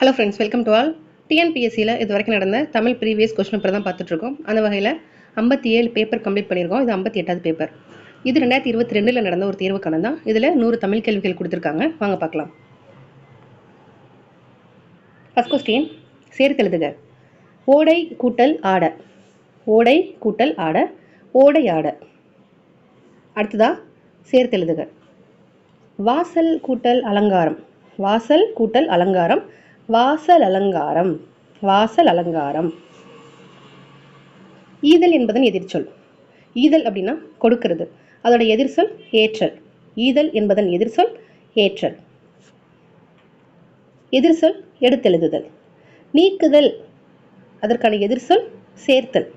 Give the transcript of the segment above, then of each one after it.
Hello friends, welcome to all. டிஎன்பிஎஸ்சியில் இது வரைக்கும் நடந்த தமிழ் ப்ரீவியஸ் கொஸ்டின் பேப்பர் தான் பார்த்துட்ருக்கோம். அந்த வகையில் 57 பேப்பர் கம்ப்ளீட் பண்ணியிருக்கோம். இது 58வது பேப்பர். இது 2022 நடந்த ஒரு தேர்வுக்கான தான். இதில் 100 தமிழ் கேள்விகள் கொடுத்துருக்காங்க. வாங்க பார்க்கலாம். ஃபர்ஸ்ட் கொஸ்டின், சேர்த்தெழுதுக. ஓடை கூட்டல் ஆட, ஓடை கூட்டல் ஆட, ஓடை ஆட. அடுத்ததா சேர்த்தெழுதுக. வாசல் கூட்டல் அலங்காரம், வாசல் கூட்டல் அலங்காரம், வாசல் அலங்காரம், வாசல் அலங்காரம். ஈதல் என்பதன் எதிர்ச்சொல். ஈதல் அப்படின்னா கொடுக்கிறது, அதோட எதிர்ச்சொல் ஏற்றல். ஈதல் என்பதன் எதிர்ச்சொல் ஏற்றல். எதிர்ச்சொல் எடுத்தெழுதுதல். நீக்குதல், அதற்கான எதிர்ச்சொல் சேர்த்தல்.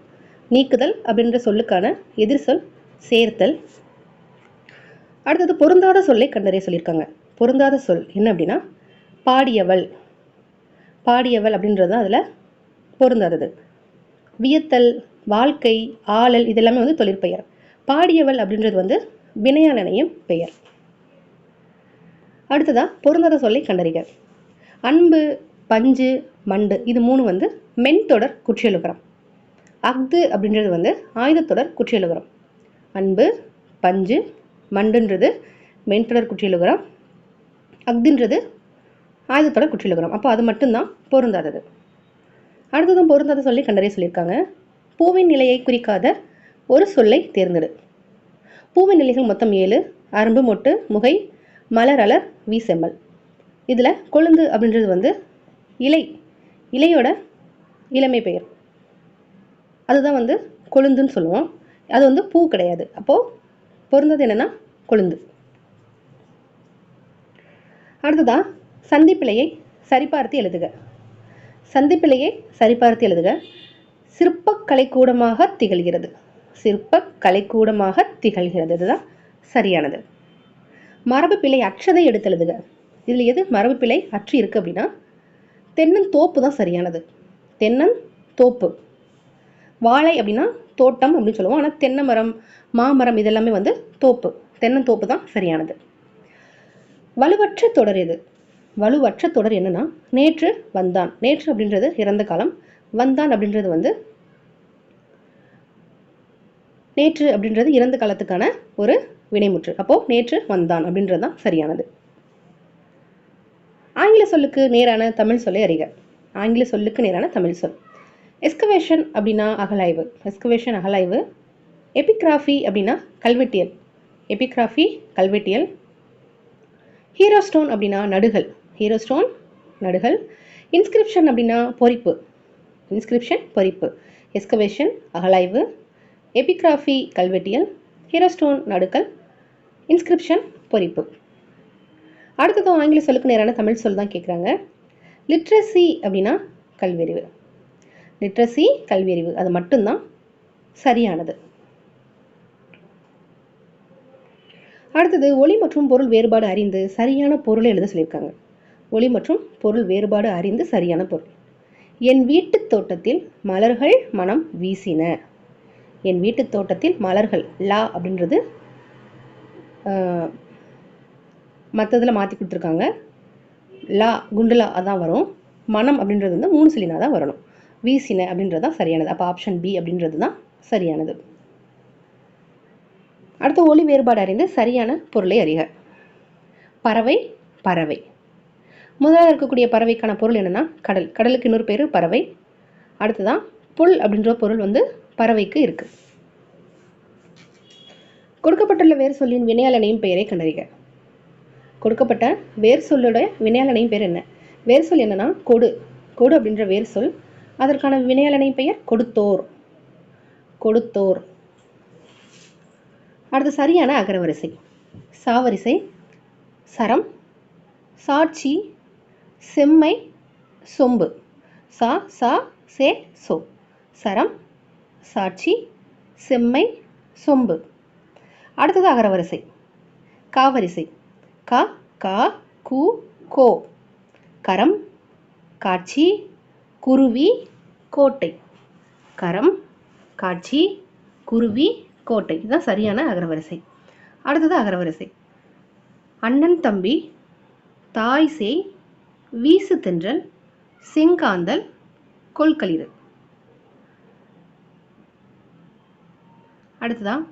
நீக்குதல் அப்படின்ற சொல்லுக்கான எதிர்ச்சொல் சேர்த்தல். அடுத்தது பொருந்தாத சொல்லை கண்டறிய சொல்லியிருக்காங்க. பொருந்தாத சொல் என்ன அப்படின்னா பாடியவள். பாடியவள் அப்படின்றது தான் அதில் பொருந்தாதது. வியத்தல், வாழ்க்கை, ஆளல் இதெல்லாமே வந்து தொழிற்பெயர். பாடியவள் அப்படின்றது வந்து வினையாளனையும் பெயர். அடுத்ததா பொருந்தாத சொல்லை கண்டறிக. அன்பு, பஞ்சு, மண்டு இது மூணு வந்து மென்தொடர் குற்றியலுகரம். அஃது அப்படின்றது வந்து ஆயுதத்தொடர் குற்றியலுகரம். அன்பு, பஞ்சு, மண்டுன்றது மென்தொடர் குற்றியலுகரம், அஃதுன்றது ஆயுதத்தொடர் குற்றியலுகரம். அப்போ அது மட்டும்தான் பொருந்தாதது. அடுத்ததும் பொருந்தாத சொல்லி கண்டறிய சொல்லியிருக்காங்க. பூவின் நிலையை குறிக்காத ஒரு சொல்லை தேர்ந்தெடு. பூவின் நிலைகள் மொத்தம் 7. அரும்பு, மொட்டு, முகை, மலர், அலர், வீசெம்மல். இதில் கொழுந்து அப்படின்றது வந்து இலை, இலையோட இளமை பெயர். அதுதான் வந்து கொழுந்துன்னு சொல்லுவோம். அது வந்து பூ கிடையாது. அப்போது பொருந்தது என்னென்னா கொழுந்து. அடுத்ததா சந்திப்பிழையை சரிபார்த்து எழுதுக. சந்திப்பிழையை சரிபார்த்து எழுதுக. சிற்பக் கலைக்கூடமாக திகழ்கிறது. சிற்பக் கலைக்கூடமாக திகழ்கிறது, இதுதான் சரியானது. மரபு பிழை அற்றதை எடுத்து எழுதுக. இதில் எது மரபு பிழை அற்று இருக்கு அப்படின்னா தென்னந்தோப்பு தான் சரியானது. தென்னந்தோப்பு. வாழை அப்படின்னா தோட்டம் அப்படின்னு சொல்லுவோம். ஆனால் தென்னை மரம், மாமரம் இதெல்லாமே வந்து தோப்பு. தென்னந்தோப்பு தான் சரியானது. வலுவற்ற தொடர் எது? வலுவற்ற தொடர் என்னன்னா நேற்று வந்தான். நேற்று அப்படின்றது இறந்த காலம், வந்தான் அப்படின்றது வந்து நேற்று அப்படின்றது இறந்த காலத்துக்கான ஒரு வினைமுற்று. அப்போ நேற்று வந்தான் அப்படின்றது தான் சரியானது. ஆங்கில சொல்லுக்கு நேரான தமிழ் சொல்லை அறிக. ஆங்கில சொல்லுக்கு நேரான தமிழ் சொல். எஸ்கவேஷன் அப்படின்னா அகலாய்வு. எஸ்கவேஷன் அகலாய்வு. எபிகிராஃபி அப்படின்னா கல்வெட்டியல். எபிகிராஃபி கல்வெட்டியல். ஹீரோ ஸ்டோன் அப்படின்னா நடுகள். ஹீரோ ஸ்டோன் நடுகள். இன்ஸ்கிரிப்ஷன் அப்படின்னா பொறிப்பு. இன்ஸ்கிரிப்ஷன் பொறிப்பு. எஸ்கவேஷன் அகலாய்வு, எபிகிராஃபி கல்வெட்டியல், ஹீரோ ஸ்டோன் நடுகள், இன்ஸ்கிரிப்ஷன் பொறிப்பு. அடுத்ததும் ஆங்கில சொல்லுக்கு நேரான தமிழ் சொல் தான் கேட்குறாங்க. லிட்ரஸி அப்படின்னா கல்வியறிவு. லிட்ரஸி கல்வியறிவு, அது மட்டும்தான் சரியானது. அடுத்தது ஒளி மற்றும் பொருள் வேறுபாடு அறிந்து சரியான பொருளை எழுத சொல்லியிருக்காங்க. ஒளி மற்றும் பொருள் வேறுபாடு அறிந்து சரியான பொருள். என் வீட்டு தோட்டத்தில் மலர்கள் மனம் வீசின. என் வீட்டு தோட்டத்தில் மலர்கள், லா அப்படின்றது மற்றதில் மாற்றி கொடுத்துருக்காங்க. லா குண்டுலா அதான் வரும். மனம் அப்படின்றது வந்து 3 சிலினா தான் வரணும். வீசின அப்படின்றது தான் சரியானது. அப்போ ஆப்ஷன் பி அப்படின்றது தான் சரியானது. அடுத்த ஒளி வேறுபாடு அறிந்து சரியான பொருளை அறிக. பறவை, பறவை. முதலாக இருக்கக்கூடிய பறவைக்கான பொருள் என்னன்னா கடல். கடலுக்கு இன்னொரு பேர் பறவை. அடுத்ததான் புல் அப்படின்ற பொருள் வந்து பறவைக்கு இருக்கு. கொடுக்கப்பட்டுள்ள வேர் சொல்லின் வினையாளனையும் பெயரை கண்டறிக. கொடுக்கப்பட்ட வேர் சொல்லோட வினையாளனையும் பேர் என்ன? வேர் சொல் என்னன்னா கொடு. கொடு அப்படின்ற வேர் சொல். அதற்கான வினையாளனை பெயர் கொடுத்தோர். கொடுத்தோர். அடுத்து சரியான அகரவரிசை. சாவரிசை, சரம், சாட்சி, செம்மை, சொம்பு. சா, சா, சே, சோ. சரம், சாட்சி, செம்மை, சொம்பு. அடுத்தது அகரவரிசை. காவரிசை. கா, கா, கு, கோ. கரம், காட்சி, குருவி, கோட்டை. கரம், காட்சி, குருவி, கோட்டை. இதுதான் சரியான அகரவரிசை. அடுத்தது அகரவரிசை. அண்ணன் தம்பி, தாய் சேய், வீசு தென்றல், செங்காந்தல், கொள்களிறு. அடுத்ததான்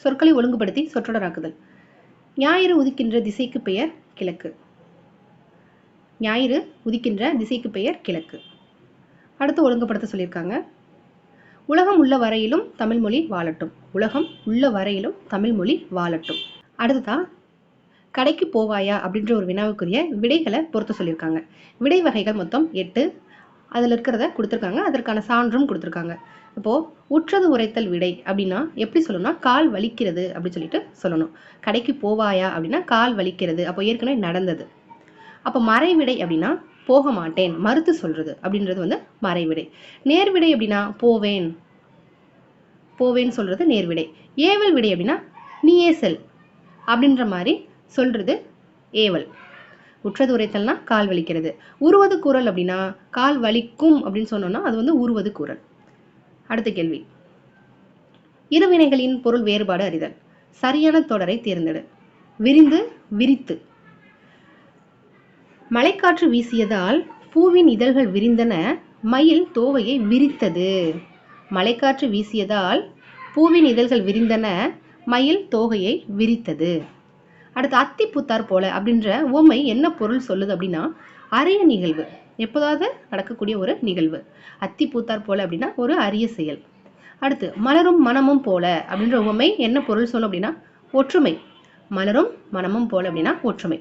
சொற்களை ஒழுங்குபடுத்தி சொற்றொடராக்குதல். ஞாயிறு உதிக்கின்ற திசைக்கு பெயர் கிழக்கு. ஞாயிறு உதிக்கின்ற திசைக்கு பெயர் கிழக்கு. அடுத்து ஒழுங்குபடுத்த சொல்லியிருக்காங்க. உலகம் உள்ள வரையிலும் தமிழ்மொழி வாழட்டும். உலகம் உள்ள வரையிலும் தமிழ்மொழி வாழட்டும். அடுத்ததான் கடைக்கு போவாயா அப்படின்ற ஒரு வினாவுக்குரிய விடைகளை பொறுத்த சொல்லியிருக்காங்க. விடை வகைகள் மொத்தம் 8. அதில் இருக்கிறத கொடுத்துருக்காங்க. அதற்கான சான்றும் கொடுத்துருக்காங்க. இப்போது உற்றது உரைத்தல் விடை அப்படின்னா எப்படி சொல்லணும்னா கால் வலிக்கிறது அப்படின்னு சொல்லிட்டு சொல்லணும். கடைக்கு போவாயா அப்படின்னா கால் வலிக்கிறது, அப்போ ஏற்கனவே நடந்தது. அப்போ மறைவிடை அப்படின்னா போக மாட்டேன், மறுத்து சொல்றது அப்படின்றது வந்து மறைவிடை. நேர்விடை அப்படின்னா போவேன், போவேன்னு சொல்றது நேர்விடை. ஏவல் விடை அப்படின்னா நீயே செல் அப்படின்ற மாதிரி சொல்றது ஏவல். உற்றது உரைத்தல்னா கால் வலிக்கிறது. உருவது கூறல் அப்படின்னா கால் வலிக்கும் அப்படின்னு சொன்னோம்னா அது வந்து உருவது கூறல். அடுத்த கேள்வி, இருவினைகளின் பொருள் வேறுபாடு அறிதல். சரியான தொடரை தேர்ந்தெடு. விரிந்து, விரித்து. மழைக்காற்று வீசியதால் பூவின் இதழ்கள் விரிந்தன, மயில் தோகையை விரித்தது. மழைக்காற்று வீசியதால் பூவின் இதழ்கள் விரிந்தன, மயில் தோகையை விரித்தது. அடுத்து அத்தி பூத்தார் போல அப்படின்ற உவமை என்ன பொருள் சொல்லுது அப்படின்னா அரிய நிகழ்வு, எப்போதாவது நடக்கக்கூடிய ஒரு நிகழ்வு. அத்தி பூத்தார் போல அப்படின்னா ஒரு அரிய செயல். அடுத்து மலரும் மனமும் போல அப்படின்ற உவமை என்ன பொருள் சொல்லும் அப்படின்னா ஒற்றுமை. மலரும் மனமும் போல அப்படின்னா ஒற்றுமை.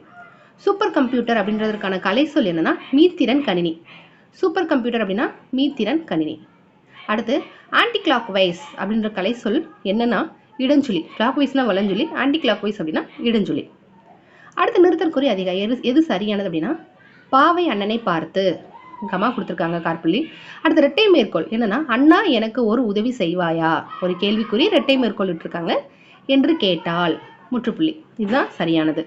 சூப்பர் கம்ப்யூட்டர் அப்படின்றதற்கான கலை சொல் என்னன்னா மீத்திறன் கணினி. சூப்பர் கம்ப்யூட்டர் அப்படின்னா மீத்திறன் கணினி. அடுத்து ஆன்டி கிளாக் வைஸ் அப்படின்ற கலை சொல் என்னன்னா இடஞ்சொலி. கிளாக் வைஸ்னா வலஞ்சொலி, ஆன்டி கிளாக் வைஸ் அப்படின்னா இடஞ்சொலி. அடுத்து நிறுத்தற்குறி அதிகாரி எது சரியானது அப்படின்னா பாவை அண்ணனை பார்த்து, கமா கொடுத்துருக்காங்க கார்புள்ளி. அடுத்து இரட்டை மேற்கோள் என்னன்னா அண்ணா எனக்கு ஒரு உதவி செய்வாயா, ஒரு கேள்விக்குறி இரட்டை மேற்கோள் விட்டுருக்காங்க. என்று கேட்டால் முற்றுப்புள்ளி. இதுதான் சரியானது.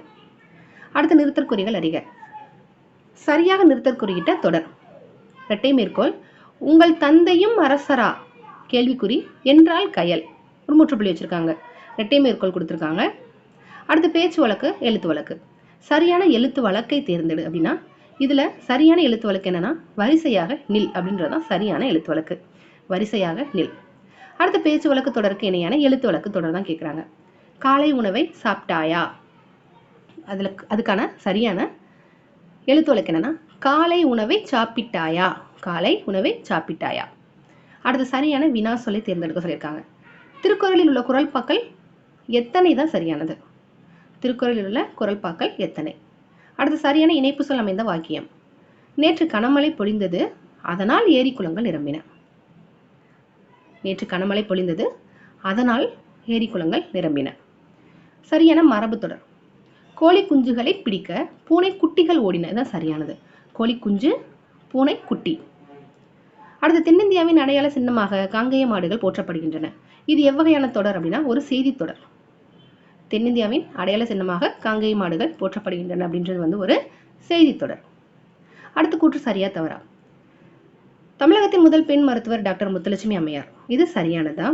அடுத்து நிறுத்தற்குறிகள் அறிக. சரியாக நிறுத்தற்குறியிட்ட தொடர். இரட்டை மேற்கோள் உங்கள் தந்தையும் அரசரா, கேள்விக்குறி என்றால் கயல், ஒரு முற்றுப்புள்ளி வச்சிருக்காங்க. இரட்டை மேற்கோள் கொடுத்துருக்காங்க. அடுத்து பேச்சு வழக்கு, எழுத்து வழக்கு. சரியான எழுத்து வழக்கை தேர்ந்தெடு அப்படின்னா இதுல சரியான எழுத்து வழக்கு என்னன்னா வரிசையாக நில் அப்படின்றதான் சரியான எழுத்து வழக்கு. வரிசையாக நில். அடுத்த பேச்சு வழக்கு தொடருக்கு இணையான எழுத்து வழக்கு தொடர் தான் கேட்குறாங்க. காலை உணவை சாப்பிட்டாயா, அதுக்கான சரியான எழுத்து வழக்கு என்னன்னா காலை உணவை சாப்பிட்டாயா, காலை உணவை சாப்பிட்டாயா. அடுத்து சரியான வினா சொல்லை தேர்ந்தெடுக்க சொல்லியிருக்காங்க. திருக்குறளில் உள்ள குறள்பாக்கள் எத்தனை தான் சரியானது. திருக்குறளில் உள்ள குறள்பாக்கள் எத்தனை. அடுத்து சரியான இணைப்பு சொல் அமைந்த வாக்கியம். நேற்று கனமழை பொழிந்தது, அதனால் ஏரி குளங்கள் நிரம்பின. நேற்று கனமழை பொழிந்தது, அதனால் ஏரி குளங்கள் நிரம்பின. சரியான மரபு தொடர். கோழி குஞ்சுகளை பிடிக்க பூனை குட்டிகள் ஓடின, இதுதான் சரியானது. கோழி குஞ்சு, பூனை குட்டி. அடுத்து தென்னிந்தியாவின் அடையாள சின்னமாக காங்கேய மாடுகள் போற்றப்படுகின்றன. இது எவ்வகையான தொடர் அப்படின்னா ஒரு செய்தி தொடர். தென்னிந்தியாவின் அடையாள சின்னமாக காங்கேய மாடுகள் போற்றப்படுகின்றன அப்படின்றது வந்து ஒரு செய்தி தொடர். அடுத்த கூற்று சரியா தவறா. தமிழகத்தின் முதல் பெண் மருத்துவர் டாக்டர் முத்துலட்சுமி அம்மையார், இது சரியானதா.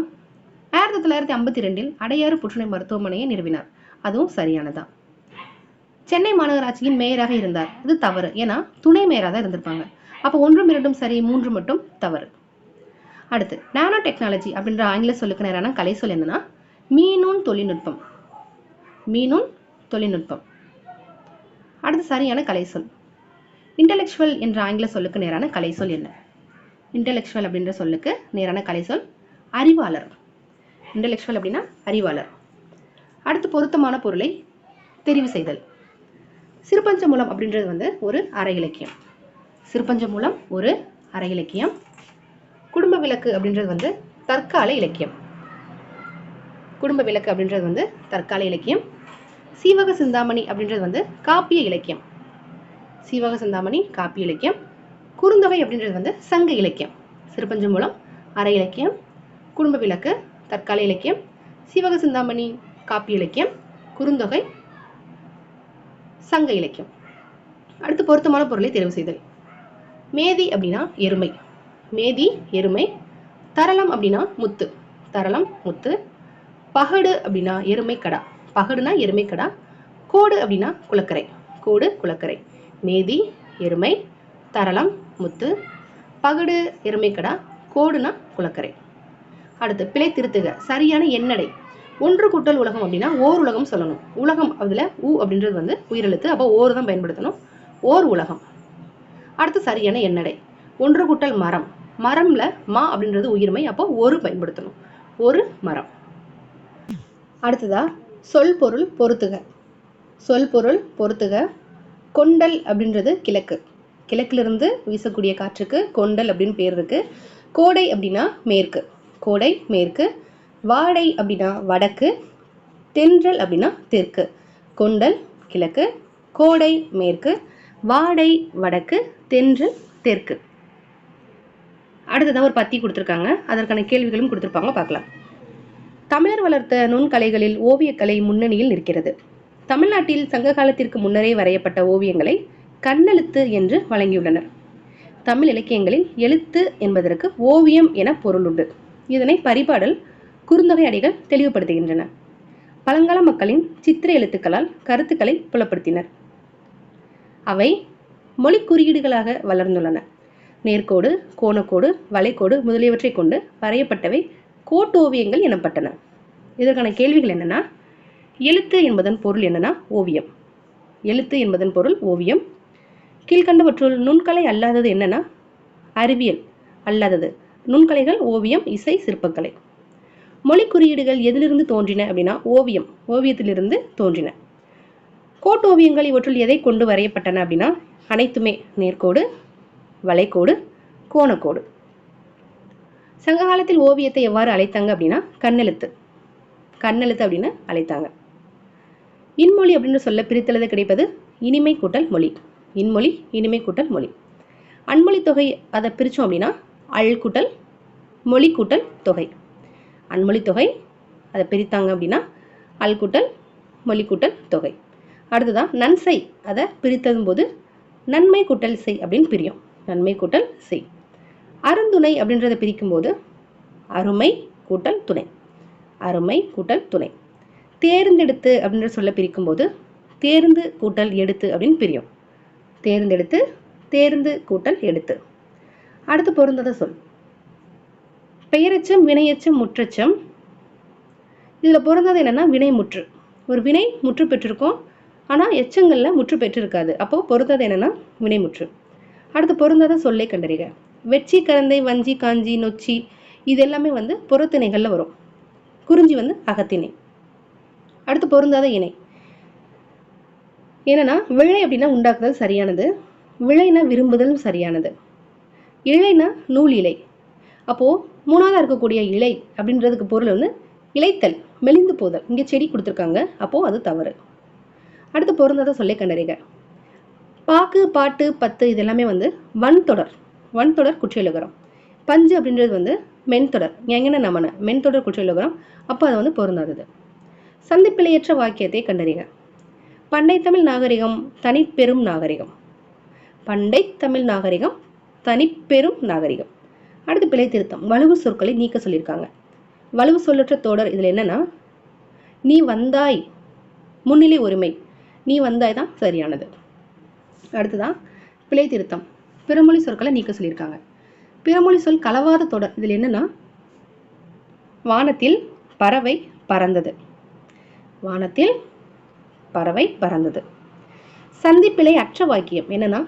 1952 அடையாறு புற்றுநோய் மருத்துவமனையை நிறுவினார், அதுவும் சரியானதா. சென்னை மாநகராட்சியின் மேயராக இருந்தார், இது தவறு. ஏன்னா துணை மேயராக தான் இருந்திருப்பாங்க. அப்போ 1, 2 சரி, 3 மட்டும் தவறு. அடுத்து நானோ டெக்னாலஜி அப்படின்ற ஆங்கில சொல்லுக்கு நேரான கலை சொல் என்னன்னா மீனூன் தொழில்நுட்பம். மீனூன் தொழில்நுட்பம். அடுத்து சரியான கலை சொல். இன்டெலெக்சுவல் என்ற ஆங்கில சொல்லுக்கு நேரான கலை சொல் என்ன. இன்டெலெக்சுவல் அப்படின்ற சொல்லுக்கு நேரான கலை சொல் அறிவாளர். இன்டெலெக்சுவல் அப்படின்னா அறிவாளர். அடுத்து பொருத்தமான பொருளை தெரிவு செய்தல். சிறுபஞ்ச மூலம் அப்படின்றது வந்து ஒரு அரை இலக்கியம். சிறுபஞ்ச மூலம் ஒரு அரை இலக்கியம். குடும்ப விளக்கு அப்படின்றது வந்து தற்கால இலக்கியம். குடும்ப விளக்கு அப்படின்றது வந்து தற்கால இலக்கியம். சீவக சிந்தாமணி அப்படின்றது வந்து காப்பிய இலக்கியம். சீவக சிந்தாமணி காப்பிய இலக்கியம். குறுந்தொகை அப்படின்றது வந்து சங்க இலக்கியம். சிறுபஞ்ச மூலம் அரை இலக்கியம், குடும்ப விளக்கு தற்கால இலக்கியம், சீவக சிந்தாமணி காப்பிய இலக்கியம், குறுந்தொகை சங்க இலக்கியம். அடுத்து பொருத்தமான பொருளை தேர்வு செய்தல். மேதி அப்படின்னா எருமை. மேதி எருமை. தரளம் அப்படின்னா முத்து. தரளம் முத்து. பகடு அப்படின்னா எருமை கடா. பகடுனா எருமை கடா. கோடு அப்படின்னா குளக்கரை. கோடு குளக்கரை. மேதி எருமை. தரளம் முத்து, பகடு எருமைக்கடா, கோடுனா குளக்கரை. அடுத்து பிழை திருத்துக. சரியான எண்ணடை. ஒன்று கூட்டல் உலகம் அப்படின்னா ஓர் உலகம் சொல்லணும். உலகம் அதுல ஊ அப்படின்றது வந்து உயிரெழுத்து, அப்போ ஓர் தான் பயன்படுத்தணும். ஓர் உலகம். அடுத்து சரியான எண்ணடை. ஒன்று கூட்டல் மரம். மரம்ல மா அப்படின்றது உயிர்மை, அப்போ ஒரு பயன்படுத்தணும். ஒரு மரம். அடுத்ததா சொல் பொருள் பொருத்துக. சொல் பொருள் பொருத்துக. கொண்டல் அப்படின்றது கிழக்கு. கிழக்கிலிருந்து வீசக்கூடிய காற்றுக்கு கொண்டல் அப்படின்னு பேர் இருக்கு. கோடை அப்படின்னா மேற்கு. கோடை மேற்கு. வாடை அப்படின்னா வடக்கு. தென்றல் அப்படின்னா தெற்கு. கொண்டல் கிழக்கு, கோடை மேற்கு, வாடை வடக்கு, தென்றல் தெற்கு. அடுத்ததான் ஒரு பத்தி கொடுத்துருக்காங்க, அதற்கான கேள்விகளும் கொடுத்துருப்பாங்க, பார்க்கலாம். தமிழர் வளர்த்த நுண்கலைகளில் ஓவியக்கலை முன்னணியில் நிற்கிறது. தமிழ்நாட்டில் சங்க காலத்திற்கு முன்னரே வரையப்பட்ட ஓவியங்களை கண்ணெழுத்து என்று வழங்கியுள்ளனர். தமிழ் இலக்கியங்களில் எழுத்து என்பதற்கு ஓவியம் என பொருள் உண்டு. இதனை பரிபாடல், குறுந்தொகை அடிகள் தெளிவுபடுத்துகின்றன. பழங்கால மக்களின் சித்திர எழுத்துக்களால் கருத்துக்களை புலப்படுத்தினர். அவை மொழி குறியீடுகளாக வளர்ந்துள்ளன. நேர்கோடு, கோணக்கோடு, வளைகோடு முதலியவற்றை கொண்டு வரையப்பட்டவை கோட்டோவியங்கள் எனப்பட்டன. இதற்கான கேள்விகள் என்னன்னா, எழுத்து என்பதன் பொருள் என்னன்னா ஓவியம். எழுத்து என்பதன் பொருள் ஓவியம். கீழ்கண்டவற்றுள் நுண்கலை அல்லாதது என்னன்னா அறிவியல் அல்லாதது. நுண்கலைகள் ஓவியம், இசை, சிற்பக்கலை. மொழி குறியீடுகள் எதிலிருந்து தோன்றின அப்படின்னா ஓவியம், ஓவியத்திலிருந்து தோன்றின. கோட்டோவியங்கள் இவற்றுள் எதை கொண்டு வரையப்பட்டன அப்படின்னா அனைத்துமே நேர்கோடு, வளைகோடு, கோணக்கோடு. சங்க காலத்தில் ஓவியத்தை எவ்வாறு அழைத்தாங்க அப்படின்னா கண்ணெழுத்து. கண்ணெழுத்து அப்படின்னு அழைத்தாங்க. இன்மொழி அப்படின்னு சொல்ல பிரித்தெழுத கிடைப்பது இனிமை கூட்டல் மொழி. இன்மொழி, இனிமை கூட்டல் மொழி. அன்மொழி தொகை அதை பிரித்தோம் அப்படின்னா அள் கூட்டல் மொழி கூட்டல் தொகை. அன்மொழி தொகை அதை பிரித்தாங்க அப்படின்னா அள் கூட்டல் மொழி கூட்டல் தொகை. அடுத்ததான் நன்சை அதை பிரித்ததும் போது நன்மை கூட்டல் செய் அப்படின்னு பிரியும். நன்மை கூட்டல் செய். அருந்துணை அப்படின்றத பிரிக்கும் போது அருமை கூட்டல் துணை. அருமை கூட்டல் துணை. தேர்ந்தெடுத்து அப்படின்ற சொல்ல பிரிக்கும் போது தேர்ந்து கூட்டல் எடுத்து அப்படின்னு பிரியும். தேர்ந்தெடுத்து, தேர்ந்து கூட்டல் எடுத்து. அடுத்து பொருந்தாத சொல். பெயரெச்சம், வினையெச்சம், முற்றெச்சம். இதில் பொருந்தாது என்னன்னா வினைமுற்று. ஒரு வினை முற்று பெற்றிருக்கோம், ஆனால் எச்சங்களில் முற்று பெற்றிருக்காது. அப்போ பொருந்தாது என்னன்னா வினைமுற்று. அடுத்து பொருந்தாத சொல்லை கண்டறிக. வெச்சி, கரந்தை, வஞ்சி, காஞ்சி, நொச்சி இது எல்லாமே வந்து புறத்திணைகளில் வரும். குறிஞ்சி வந்து அகத்திணை. அடுத்து பொருந்தாத இணை. என்னன்னா விளை அப்படின்னா உண்டாக்குதல் சரியானது, விளைனா விரும்புதலும் சரியானது, இழைனா நூல் இலை. அப்போ மூணாவதா இருக்கக்கூடிய இலை அப்படின்றதுக்கு பொருள் வந்து இலைத்தல், மெலிந்து போதல். இங்கே செடி கொடுத்துருக்காங்க, அப்போ அது தவறு. அடுத்து பொருந்தாத சொல்லை கண்டறிக. பாக்கு, பாட்டு, பத்து இதெல்லாமே வந்து வன்தொடர். வன்தொடர் குற்றியலுகரம். பஞ்சு அப்படின்றது வந்து மென்தொடர், எங்கன நமன மென்தொடர் குற்றியலுகரம், அப்போ அது வந்து பொருந்தாதது. சந்திப்பிழையற்ற வாக்கியத்தை கண்டறிக. பண்டை தமிழ் நாகரிகம் தனிப்பெரும் நாகரிகம். பண்டை தமிழ் நாகரிகம் தனிப்பெரும் நாகரிகம். அடுத்து பிழை திருத்தம். வலுவு சொற்களை நீக்க சொல்லியிருக்காங்க. வலுவு சொல்லற்ற தொடர் இதில் என்னன்னா நீ வந்தாய், முன்னிலை ஒருமை, நீ வந்தாய் தான் சரியானது. அடுத்துதான் பிழை திருத்தம். பிறமொழி சொற்களை நீக்க சொல்லியிருக்காங்க. பிறமொழி சொல் கலவாத தொடர் இதில் என்னன்னா வானத்தில் பறவை பறந்தது. வானத்தில் பறவை பறந்தது. சந்திப்பிழை அற்ற வாக்கியம் என்னன்னா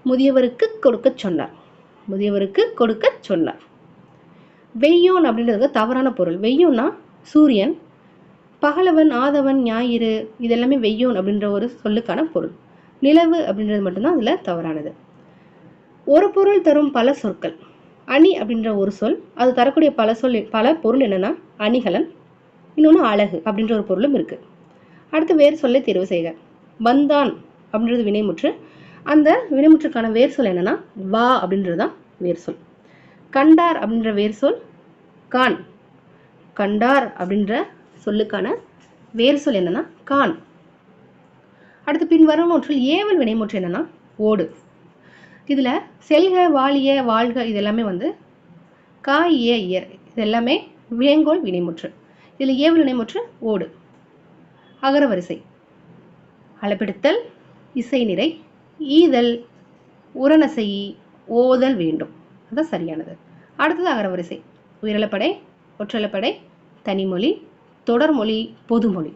முதியவருக்கு கொடுக்க சொன்னார். முதியவருக்கு கொடுக்க சொன்னார். வெய்யோன் அப்படின்றது தவறான பொருள். வெய்யோன்னா சூரியன், பகலவன், ஆதவன், ஞாயிறு இதெல்லாமே வெய்யோன் அப்படின்ற ஒரு சொல்லுக்கான பொருள். நிலவு அப்படின்றது மட்டும்தான் அதில் தவறானது. ஒரு பொருள் தரும் பல சொற்கள். அணி அப்படின்ற ஒரு சொல், அது தரக்கூடிய பல பொருள் என்னன்னா அணிகலன், இன்னொன்று அழகு அப்படின்ற ஒரு பொருளும் இருக்கு. அடுத்து வேறு சொல்லை தேர்வு செய்க. வந்தான் அப்படின்றது வினைமுற்று. அந்த வினைமுற்றுக்கான வேர் சொல் என்னன்னா வா அப்படின்றது தான் வேர் சொல். கண்டார் அப்படின்ற வேர் சொல் கான். கண்டார் அப்படின்ற சொல்லுக்கான வேர் சொல் என்னன்னா கான். அடுத்து பின்வரும் ஒன்றில் ஏவல் வினைமுற்று என்னன்னா ஓடு. இதுல செல்க, வாழிய, வாழ்க இதெல்லாமே வந்து காய, இயர் இதெல்லாமே வேங்கோல் வினைமுற்று. இதுல ஏவல் வினைமுற்று ஓடு. அகரவரிசை. அளபெடுத்தல், இசை நிறை, ஈதல், உரநசை ஓதல் வேண்டும், அதுதான் சரியானது. அடுத்தது அகரவரிசை. உயிரிழப்படை, ஒற்றளப்படை, தனிமொழி, தொடர்மொழி, பொதுமொழி.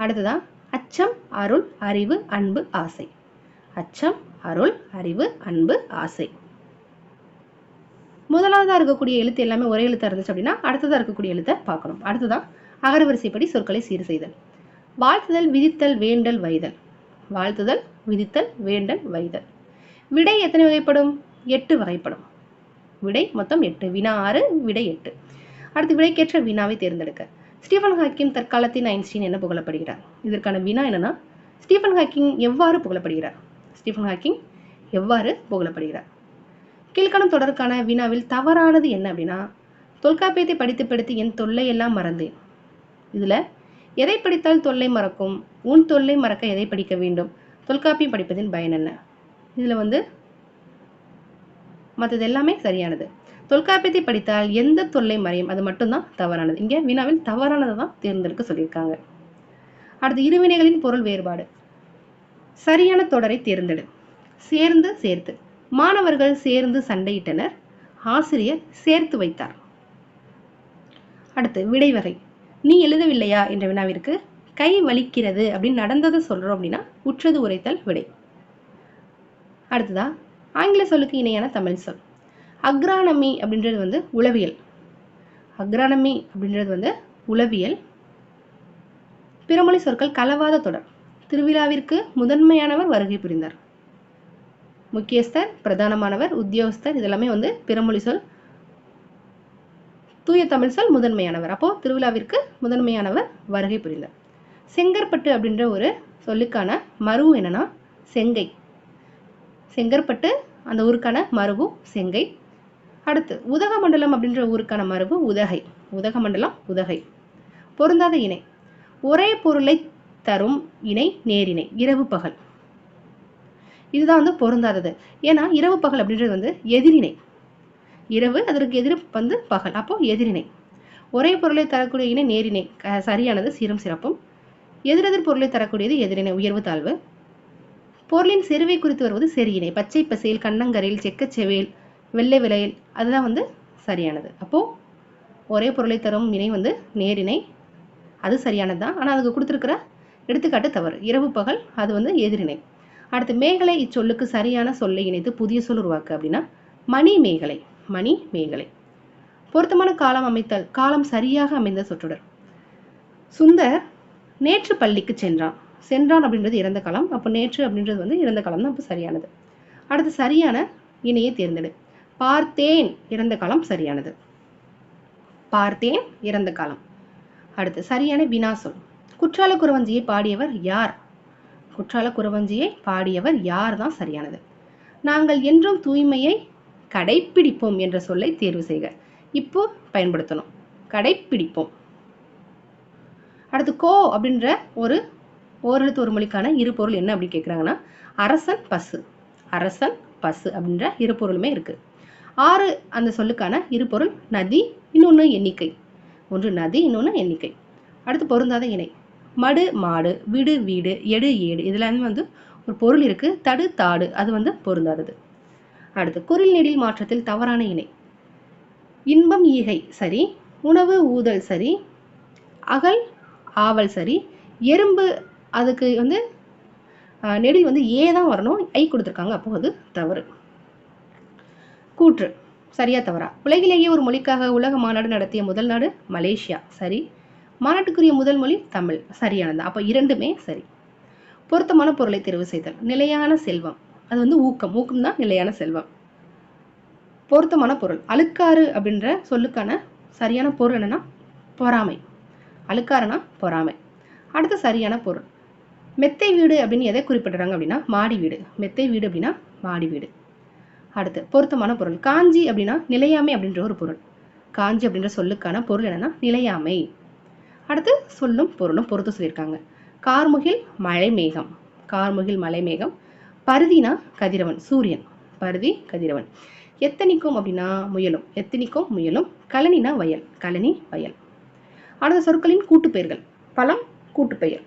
அடுத்ததா அச்சம், அருள், அறிவு, அன்பு, ஆசை. அச்சம், அருள், அறிவு, அன்பு, ஆசை. முதலாவதா இருக்கக்கூடிய எழுத்து எல்லாமே ஒரே எழுத்தா இருந்துச்சு அப்படின்னா அடுத்ததா இருக்கக்கூடிய எழுத்தை பார்க்கணும். அடுத்ததான் அகரவரிசைப்படி சொற்களை சீர் செய்தல். வாழ்த்துதல், விதித்தல், வேண்டல், வைதல். வாழ்த்துதல், விதித்தல், வேண்டல், வைதல். விடை எத்தனை வகைப்படும்? 8 வகைப்படும். விடை மொத்தம் 8. வினா 6, விடை 8. அடுத்து விடைக்கேற்ற வினாவை தேர்ந்தெடுக்க. ஸ்டீஃபன் ஹாக்கிங் தற்காலத்தின் ஐன்ஸ்டீன் என புகழப்படுகிறார். இதற்கான வினா என்னன்னா, ஸ்டீஃபன் ஹாக்கிங் எவ்வாறு புகழப்படுகிறார்? ஸ்டீஃபன் ஹாக்கிங் எவ்வாறு புகழப்படுகிறார்? கீழ்காணும் தொடருக்கான வினாவில் தவறானது என்ன அப்படின்னா, தொல்காப்பியத்தை படித்து படித்து என் தொல்லை எல்லாம் மறந்தேன். இதுல எதை படித்தால் தொல்லை மறக்கும்? உன் தொல்லை மறக்க எதை படிக்க வேண்டும்? தொல்காப்பியம் படிப்பதின் பயன் என்ன? இதுல மற்றது எல்லாமே சரியானது. தொல்காப்பியத்தை படித்தால் எந்த தொல்லை மறையும், அது மட்டும்தான் தவறானது. இங்க வினாவில் தவறானதை தான் தேர்ந்தெடுக்க சொல்லியிருக்காங்க. அடுத்து இருவினைகளின் பொருள் வேறுபாடு. சரியான தொடரை தேர்ந்தெடு. சேர்ந்து, சேர்த்து. மாணவர்கள் சேர்ந்து சண்டையிட்டனர், ஆசிரியர் சேர்த்து வைத்தார். அடுத்து விடைவகை. நீ எழுதவில்லையா என்ற வினாவிற்கு கை வலிக்கிறது அப்படின்னு நடந்ததை சொல்றோம் அப்படின்னா உற்றது உரைத்தல் விடை. அடுத்ததா ஆங்கில சொல்லுக்கு இணையான தமிழ் சொல். அக்ரானமி அப்படின்றது உளவியல். அக்ரானமி அப்படின்றது உளவியல். பிறமொழி சொற்கள் கலவாத தொடர். திருவிழாவிற்கு முதன்மையானவர் வருகை புரிந்தார். முக்கியஸ்தர், பிரதானமானவர், உத்தியோகஸ்தர் இதெல்லாமே பிறமொழி சொல். தூய தமிழ் சொல் முதன்மையானவர். அப்போ திருவிழாவிற்கு முதன்மையானவர் வருகை புரிந்தார். செங்கற்பட்டு அப்படின்ற ஒரு சொல்லுக்கான மருவு என்னன்னா செங்கை. செங்கற்பட்டு அந்த ஊருக்கான மருவு செங்கை. அடுத்து உதகமண்டலம் அப்படின்ற ஊருக்கான மரபு உதகை. உதகமண்டலம் உதகை. பொருந்தாத இணை. ஒரே பொருளை தரும் இணை நேரிணை. இரவு பகல். இதுதான் பொருந்தாதது. ஏன்னா இரவு பகல் அப்படின்றது எதிரிணை. இரவு அதற்கு எதிர் பகல், அப்போ எதிரிணை. ஒரே பொருளை தரக்கூடிய இணை நேரிணை, சரியானது, சீரும் சிறப்பும். எதிரெதிர் பொருளை தரக்கூடியது எதிரிணை, உயர்வு தாழ்வு. பொருளின் செருவை குறித்து வருவது செரியிணை. பச்சை பசேல், கண்ணங்கரையில், செக்கச்செவேல், வெள்ளை விலையில், அதுதான் சரியானது. அப்போ ஒரே பொருளை தரும் இணை நேரிணை, அது சரியானது தான். ஆனால் அதுக்கு கொடுத்துருக்கிற எடுத்துக்காட்டு தவறு. இரவு பகல் அது எதிரிணை. அடுத்து மேகலை இச்சொல்லுக்கு சரியான சொல்லை இணைத்து புதிய சொல் உருவாக்கு அப்படின்னா மணி மேகலை. மணி மேகலை. பொருத்தமான காலம் அமைத்தல். காலம் சரியாக அமைந்த சொற்றொடர். சுந்தர் நேற்று பள்ளிக்கு சென்றான். சென்றான் அப்படின்றது இறந்த காலம். அப்போ நேற்று அப்படின்றது இறந்த காலம் தான். அப்போ சரியானது. அடுத்து சரியான இணையை தேர்ந்தெடு. பார்த்தேன் இறந்த காலம் சரியானது. பார்த்தேன் இறந்த காலம். அடுத்து சரியான வினா சொல். குற்றால குறவஞ்சியை பாடியவர் யார்? குற்றால குறவஞ்சியை பாடியவர் யார் தான் சரியானது. நாங்கள் என்றும் தூய்மையை கடைப்பிடிப்போம் என்ற சொல்லை தேர்வு செய்க. இப்போ பயன்படுத்தணும். கடைப்பிடிப்போம். அடுத்து கோ அப்படின்ற ஒரு ஓரெழுத்து ஒரு மொழிக்கான இரு பொருள் என்ன அப்படின்னு கேட்குறாங்கன்னா அரசன் பசு. அரசன் பசு அப்படின்ற இரு பொருளுமே இருக்கு. 6 அந்த சொல்லுக்கான இரு பொருள் நதி, இன்னொன்று எண்ணிக்கை. ஒன்று நதி, இன்னொன்று எண்ணிக்கை. அடுத்து பொருந்தாத இணை. மடு மாடு, விடு வீடு, எடு ஏடு, இதுல ஒரு பொருள் இருக்கு. தடு தாடு, அது பொருந்தாதது. அடுத்து குரில் நெடில் மாற்றத்தில் தவறான இணை. இன்பம் ஈகை சரி, உணவு ஊதல் சரி, அகல் ஆவல் சரி, எறும்பு அதுக்கு நெடில் ஏ தான் வரணும், ஐ கொடுத்துருக்காங்க, அப்போ அது தவறு. கூற்று சரியா தவறா? உலகிலேயே ஒரு மொழிக்காக உலக மாநாடு நடத்திய முதல் நாடு மலேசியா. சரி. மாநாட்டுக்குரிய முதல் மொழி தமிழ். சரியானது. அப்போ இரண்டுமே சரி. பொருத்தமான பொருளை தேர்வு செய்தல். நிலையான செல்வம், அது ஊக்கம். ஊக்கம் தான் நிலையான செல்வம். பொருத்தமான பொருள். அழுக்காறு அப்படின்ற சொல்லுக்கான சரியான பொருள் என்னன்னா பொறாமை. அழுக்காறுனா பொறாமை. அடுத்து சரியான பொருள். மெத்தை வீடு அப்படின்னு எதை குறிப்பிடுறாங்க அப்படின்னா மாடி வீடு. மெத்தை வீடு அப்படின்னா மாடி வீடு. அடுத்து பொருத்தமான பொருள். காஞ்சி அப்படின்னா நிலையாமை அப்படின்ற ஒரு பொருள். காஞ்சி அப்படின்ற சொல்லுக்கான பொருள் என்னன்னா நிலையாமை. அடுத்து சொல்லும் பொருளும் பொறுத்து சொல்லியிருக்காங்க. கார்முகில் மழை மேகம். கார்முகில் மழை மேகம். பருதினா கதிரவன், சூரியன். பருதி கதிரவன். எத்தனிக்கும் அப்படின்னா முயலும். எத்தனிக்கும் முயலும். கழனினா வயல். கழனி வயல். அடுத்த சொற்களின் கூட்டுப்பெயர்கள். பழம் கூட்டுப்பெயர்.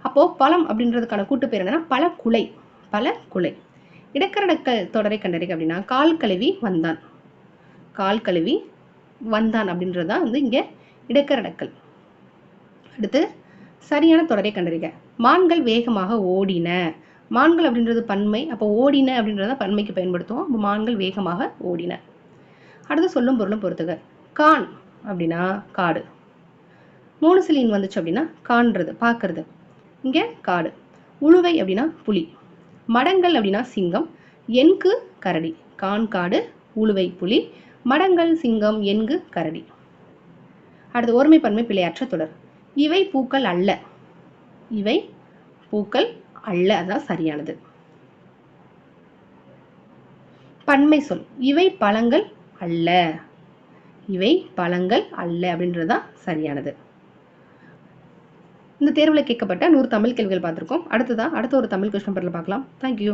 அப்போ பழம் அப்படின்றதுக்கான கூட்டுப்பெயர் என்னன்னா பழ குலை. பழ குலை. இடக்கரடக்கல் தொடரை கண்டறிக அப்படின்னா கால் கழுவி வந்தான். கால் கழுவி வந்தான் அப்படின்றது தான் வந்து இங்கே இடக்கரடக்கல். அடுத்து சரியான தொடரை கண்டறிக. மான்கள் வேகமாக ஓடின. மான்கள் அப்படின்றது பன்மை, அப்போ ஓடின அப்படின்றத பன்மைக்கு பயன்படுத்துவோம். அப்போ மான்கள் வேகமாக ஓடின. அடுத்து சொல்லும் பொருளும் பொறுத்துக. கான் அப்படின்னா காடு. 3 சிலின் வந்துச்சு அப்படின்னா காண்றது பார்க்கறது, இங்கே காடு. உழுவை அப்படின்னா புலி. மடங்கள் அப்படின்னா சிங்கம். எண்கு கரடி. கான் காடு, உழுவை புலி, மடங்கள் சிங்கம், எண்கு கரடி. அடுத்து ஒருமை பன்மை பிழையற்ற தொடர். இவை பூக்கள் அல்ல. இவை பூக்கள் அல்ல, அதான் சரியானது. பன்மை சொல். இவை பழங்கள் அல்ல. இவை பழங்கள் அல்ல அப்படின்றதுதான் சரியானது. இந்த தேர்வில் கேட்கப்பட்ட 100 தமிழ் கேள்விகள் பார்த்துருக்கோம். அடுத்த ஒரு தமிழ் கொஸ்டின் பேப்பரில் பார்க்கலாம். தேங்க்யூ.